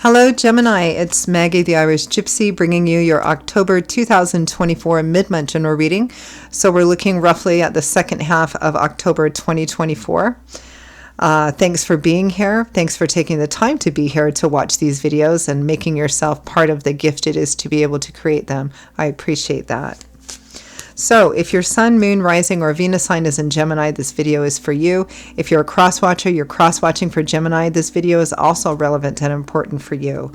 Hello Gemini, it's Maggie the Irish Gypsy bringing you your October 2024 mid-month general reading. So we're looking roughly at the second half of October 2024. Thanks for being here. Thanks for taking the time to be here to watch these videos and making yourself part of the gift it is to be able to create them. I appreciate that. So if your Sun, Moon, Rising, or Venus sign is in Gemini, this video is for you. If you're a cross-watcher, you're cross-watching for Gemini, this video is also relevant and important for you.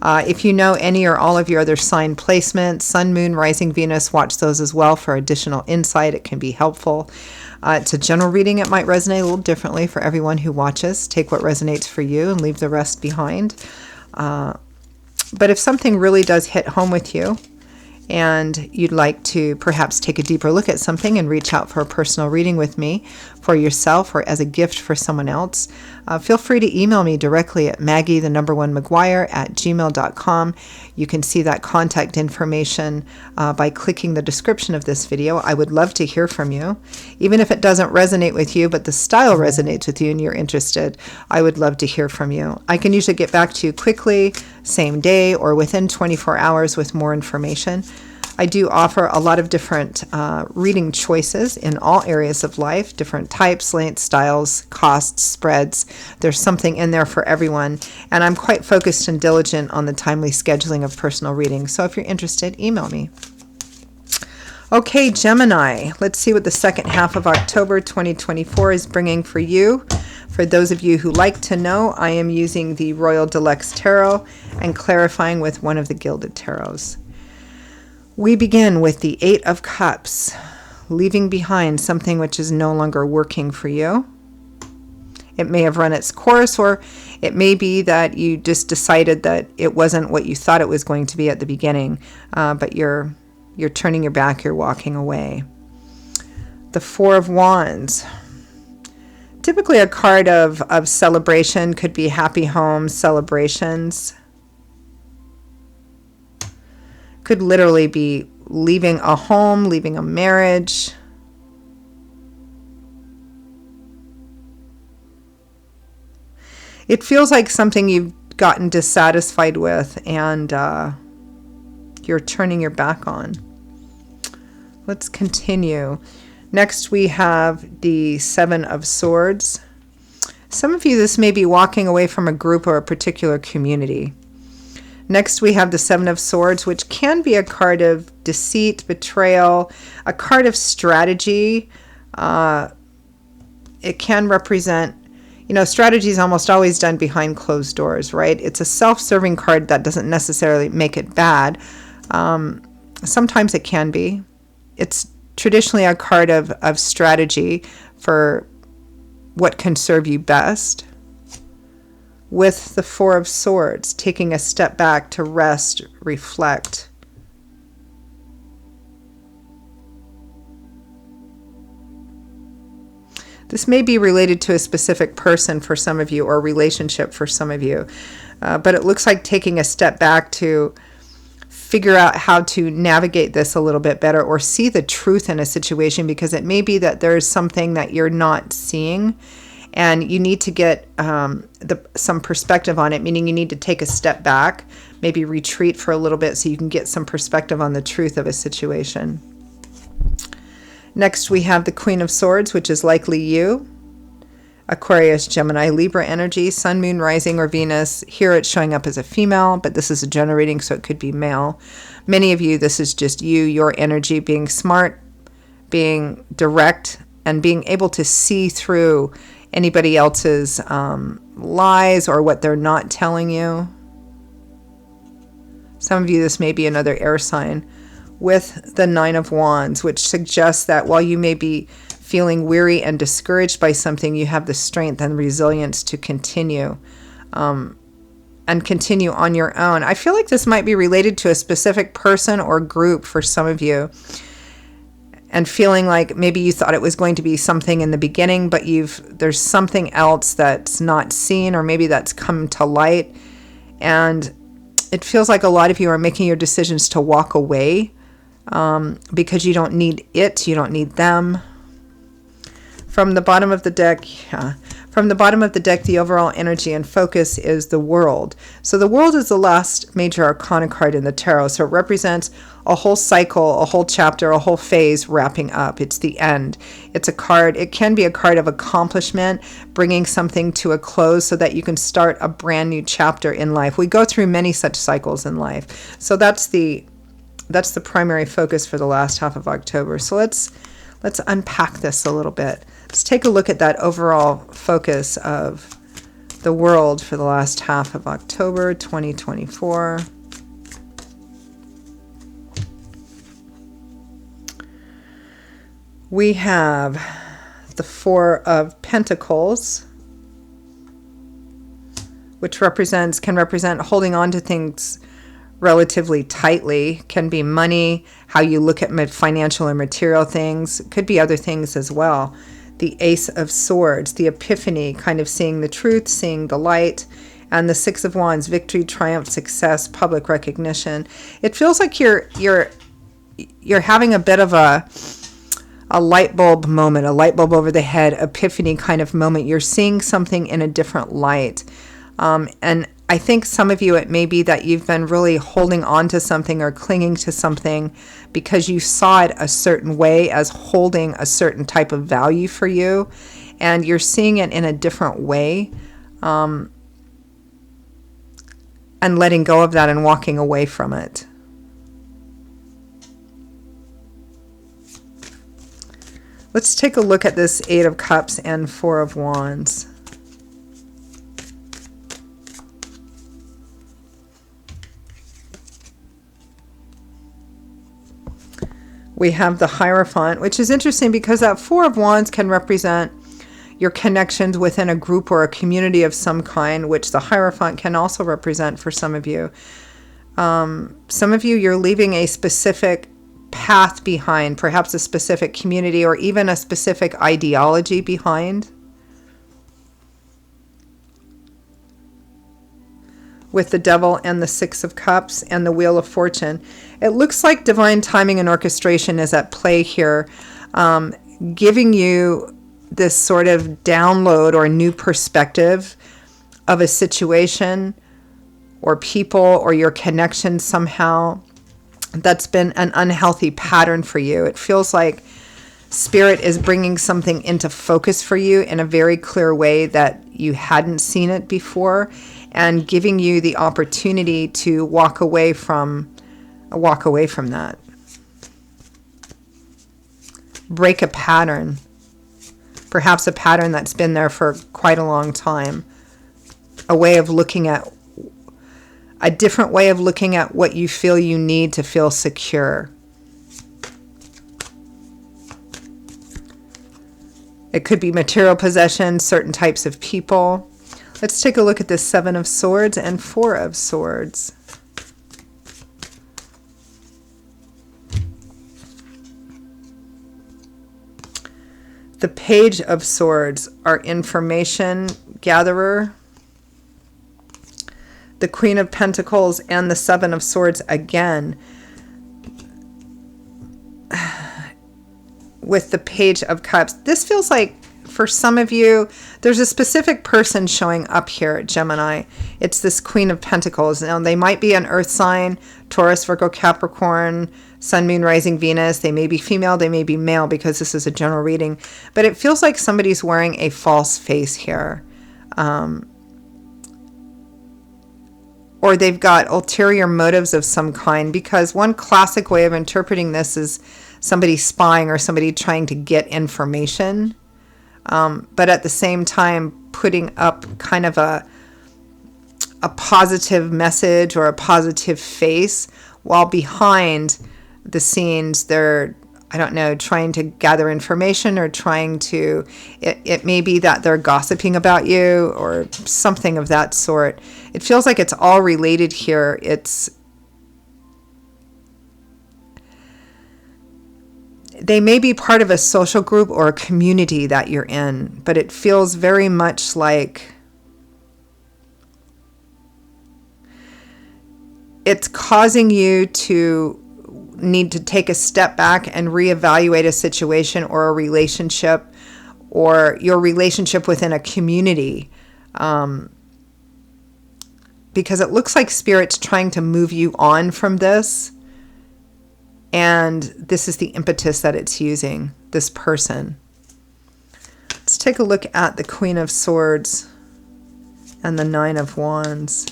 If you know any or all of your other sign placements, Sun, Moon, Rising, Venus, watch those as well for additional insight. It can be helpful. It's a general reading. It might resonate a little differently for everyone who watches. Take what resonates for you and leave the rest behind. But if something really does hit home with you, and you'd like to perhaps take a deeper look at something and reach out for a personal reading with me for yourself or as a gift for someone else, feel free to email me directly at maggie@gmail.com. You can see that contact information by clicking the description of this video. I would love to hear from you. Even if it doesn't resonate with you, but the style resonates with you and you're interested, I would love to hear from you. I can usually get back to you quickly, same day, or within 24 hours with more information. I do offer a lot of different reading choices in all areas of life, different types, lengths, styles, costs, spreads. There's something in there for everyone. And I'm quite focused and diligent on the timely scheduling of personal readings. So if you're interested, email me. Okay, Gemini, let's see what the second half of October 2024 is bringing for you. For those of you who like to know, I am using the Royal Deluxe Tarot and clarifying with one of the Gilded Tarots. We begin with the Eight of Cups, leaving behind something which is no longer working for you. It may have run its course, or it may be that you just decided that it wasn't what you thought it was going to be at the beginning, but you're turning your back, you're walking away. The Four of Wands. Typically a card of celebration, could be happy home celebrations. Could literally be leaving a home, leaving a marriage. It feels like something you've gotten dissatisfied with and you're turning your back on. Let's continue. Next we have the Seven of Swords. Some of you, this may be walking away from a group or a particular community. Next, we have the Seven of Swords, which can be a card of deceit, betrayal, a card of strategy. It can represent, strategy is almost always done behind closed doors, right? It's a self-serving card that doesn't necessarily make it bad. Sometimes it can be. It's traditionally a card of strategy for what can serve you best. With the Four of Swords, taking a step back to rest, reflect. This may be related to a specific person for some of you, or relationship for some of you, but it looks like taking a step back to figure out how to navigate this a little bit better, or see the truth in a situation, because it may be that there is something that you're not seeing and you need to get some perspective on it, meaning you need to take a step back, maybe retreat for a little bit so you can get some perspective on the truth of a situation. Next, we have the Queen of Swords, which is likely you. Aquarius, Gemini, Libra energy, Sun, Moon, Rising, or Venus. Here it's showing up as a female, but this is a general reading, so it could be male. Many of you, this is just you, your energy, being smart, being direct, and being able to see through anybody else's lies or what they're not telling you. Some of you, this may be another air sign. With the Nine of Wands, which suggests that while you may be feeling weary and discouraged by something, you have the strength and resilience to continue and continue on your own. I feel like this might be related to a specific person or group for some of you, and feeling like maybe you thought it was going to be something in the beginning, but there's something else that's not seen, or maybe that's come to light, and it feels like a lot of you are making your decisions to walk away because you don't need it, you don't need them. From the bottom of the deck, From the bottom of the deck, the overall energy and focus is the World. So the World is the last major arcana card in the tarot. So it represents a whole cycle, a whole chapter, a whole phase wrapping up. It's the end. It's a card. It can be a card of accomplishment, bringing something to a close so that you can start a brand new chapter in life. We go through many such cycles in life. So that's the primary focus for the last half of October. So let's unpack this a little bit. Let's take a look at that overall focus of the World for the last half of October 2024. We have the Four of Pentacles, which can represent holding on to things relatively tightly. Can be money, how you look at financial and material things. Could be other things as well. The Ace of Swords, the Epiphany, kind of seeing the truth, seeing the light. And the Six of Wands, victory, triumph, success, public recognition. It feels like you're having a bit of a light bulb moment, a light bulb over the head, epiphany kind of moment. You're seeing something in a different light. And I think some of you, it may be that you've been really holding on to something or clinging to something because you saw it a certain way as holding a certain type of value for you, and you're seeing it in a different way, and letting go of that and walking away from it. Let's take a look at this Eight of Cups and Four of Wands. We have the Hierophant, which is interesting because that Four of Wands can represent your connections within a group or a community of some kind, which the Hierophant can also represent for some of you. Some of you, you're leaving a specific path behind, perhaps a specific community or even a specific ideology behind. With the Devil and the Six of Cups and the Wheel of Fortune. It looks like divine timing and orchestration is at play here, giving you this sort of download or new perspective of a situation or people or your connection somehow that's been an unhealthy pattern for you. It feels like Spirit is bringing something into focus for you in a very clear way that you hadn't seen it before, and giving you the opportunity to walk away from that. Break a pattern. Perhaps a pattern that's been there for quite a long time. A different way of looking at what you feel you need to feel secure. It could be material possessions, certain types of people. Let's take a look at the Seven of Swords and Four of Swords. The Page of Swords, our information gatherer. The Queen of Pentacles and the Seven of Swords again. With the Page of Cups. This feels like, for some of you, there's a specific person showing up here, Gemini. It's this Queen of Pentacles. Now, they might be an earth sign, Taurus, Virgo, Capricorn, Sun, Moon, Rising, Venus. They may be female, they may be male, because this is a general reading. But it feels like somebody's wearing a false face here. Or they've got ulterior motives of some kind, because one classic way of interpreting this is somebody spying or somebody trying to get information. But at the same time, putting up kind of a positive message or a positive face, while behind the scenes, they're, I don't know, trying to gather information or trying to, it may be that they're gossiping about you or something of that sort. It feels like it's all related here. They may be part of a social group or a community that you're in, but it feels very much like it's causing you to need to take a step back and reevaluate a situation or a relationship or your relationship within a community. Because it looks like Spirit's trying to move you on from this. And this is the impetus that it's using, this person. Let's take a look at the Queen of Swords and the Nine of Wands.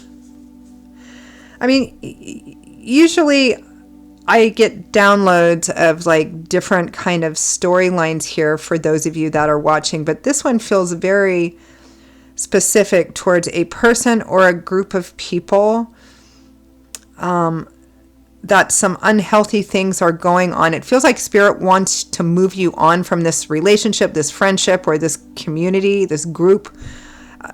I mean, usually I get downloads of like different kind of storylines here for those of you that are watching, but this one feels very specific towards a person or a group of people, that some unhealthy things are going on. It feels like Spirit wants to move you on from this relationship, this friendship, or this community, this group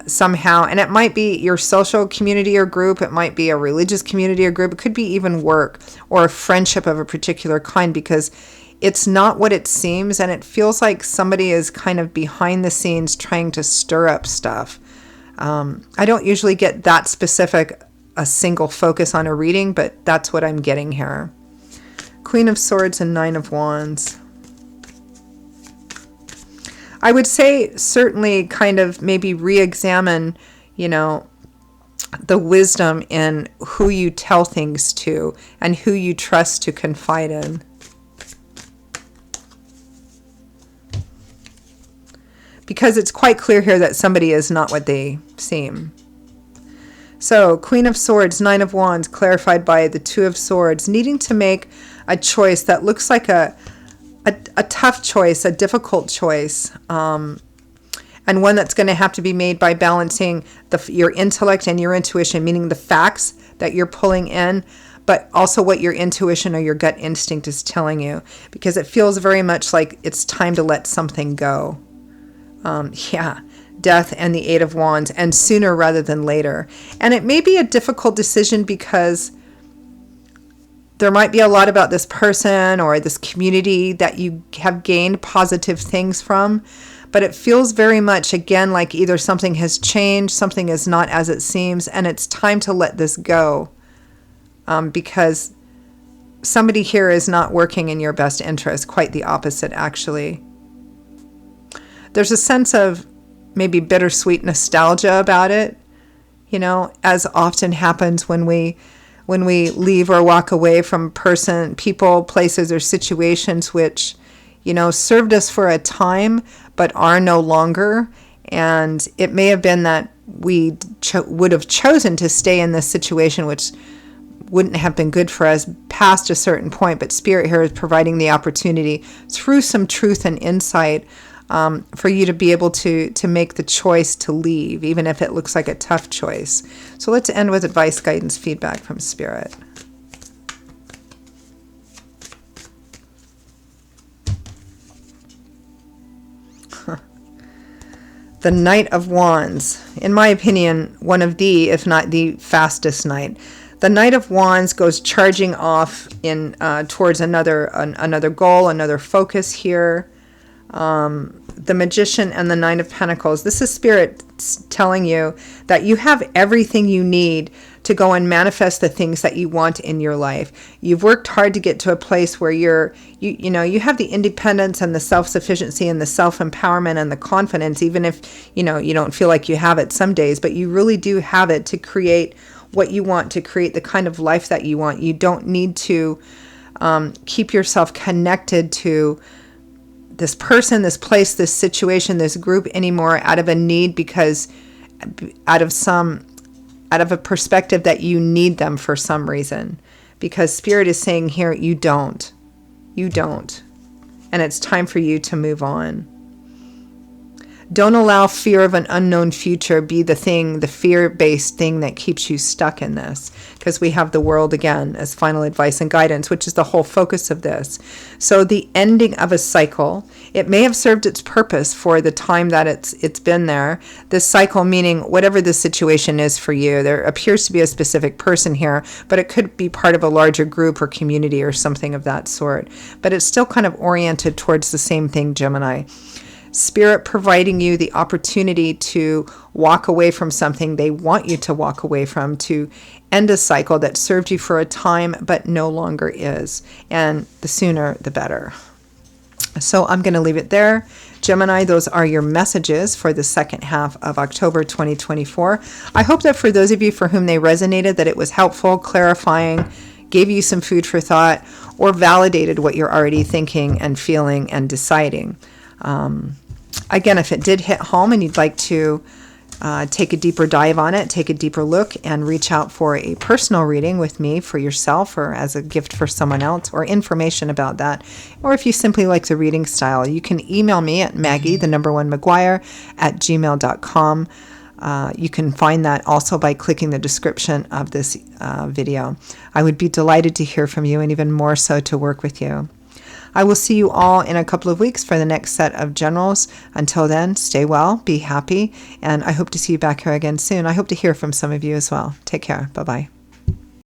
somehow. And it might be your social community or group. It might be a religious community or group. It could be even work or a friendship of a particular kind, because it's not what it seems. And it feels like somebody is kind of behind the scenes trying to stir up stuff. I don't usually get that specific a single focus on a reading, but that's what I'm getting here. Queen of Swords and Nine of Wands. I would say certainly kind of maybe re-examine, the wisdom in who you tell things to and who you trust to confide in. Because it's quite clear here that somebody is not what they seem. So, Queen of Swords, Nine of Wands, clarified by the Two of Swords, needing to make a choice that looks like a tough choice, a difficult choice, and one that's going to have to be made by balancing your intellect and your intuition, meaning the facts that you're pulling in, but also what your intuition or your gut instinct is telling you, because it feels very much like it's time to let something go. Death and the Eight of Wands, and sooner rather than later. And it may be a difficult decision because there might be a lot about this person or this community that you have gained positive things from, but it feels very much, again, like either something has changed, something is not as it seems, and it's time to let this go, because somebody here is not working in your best interest. Quite the opposite, actually. There's a sense of maybe bittersweet nostalgia about it, as often happens when we leave or walk away from people, places, or situations which, served us for a time but are no longer. And it may have been that we would have chosen to stay in this situation, which wouldn't have been good for us past a certain point. But Spirit here is providing the opportunity through some truth and insight for you to be able to make the choice to leave, even if it looks like a tough choice. So let's end with advice, guidance, feedback from Spirit. The Knight of Wands. In my opinion, one of the, if not the fastest knight. The Knight of Wands goes charging off in towards another goal, another focus here. The Magician and the Nine of Pentacles. This is Spirit telling you that you have everything you need to go and manifest the things that you want in your life. You've worked hard to get to a place where you have the independence and the self-sufficiency and the self-empowerment and the confidence, even if, you don't feel like you have it some days, but you really do have it to create what you want, to create the kind of life that you want. You don't need to keep yourself connected to this person, this place, this situation, this group anymore out of a need, because out of a perspective that you need them for some reason. Because Spirit is saying here, you don't. And it's time for you to move on. Don't allow fear of an unknown future be the fear-based thing that keeps you stuck in this. Because we have the World again as final advice and guidance, which is the whole focus of this. So the ending of a cycle, it may have served its purpose for the time that it's been there. This cycle meaning whatever the situation is for you. There appears to be a specific person here, but it could be part of a larger group or community or something of that sort. But it's still kind of oriented towards the same thing, Gemini. Spirit providing you the opportunity to walk away from something they want you to walk away from, to end a cycle that served you for a time but no longer is. And the sooner, the better. So I'm going to leave it there. Gemini. Gemini, those are your messages for the second half of October 2024. I hope that for those of you for whom they resonated, that it was helpful, clarifying, gave you some food for thought, or validated what you're already thinking and feeling and deciding. Again, if it did hit home and you'd like to take a deeper dive on it, take a deeper look, and reach out for a personal reading with me for yourself or as a gift for someone else, or information about that, or if you simply like the reading style, you can email me at maggie1mcguire@gmail.com. You can find that also by clicking the description of this video. I would be delighted to hear from you, and even more so to work with you. I will see you all in a couple of weeks for the next set of generals. Until then, stay well, be happy, and I hope to see you back here again soon. I hope to hear from some of you as well. Take care. Bye-bye.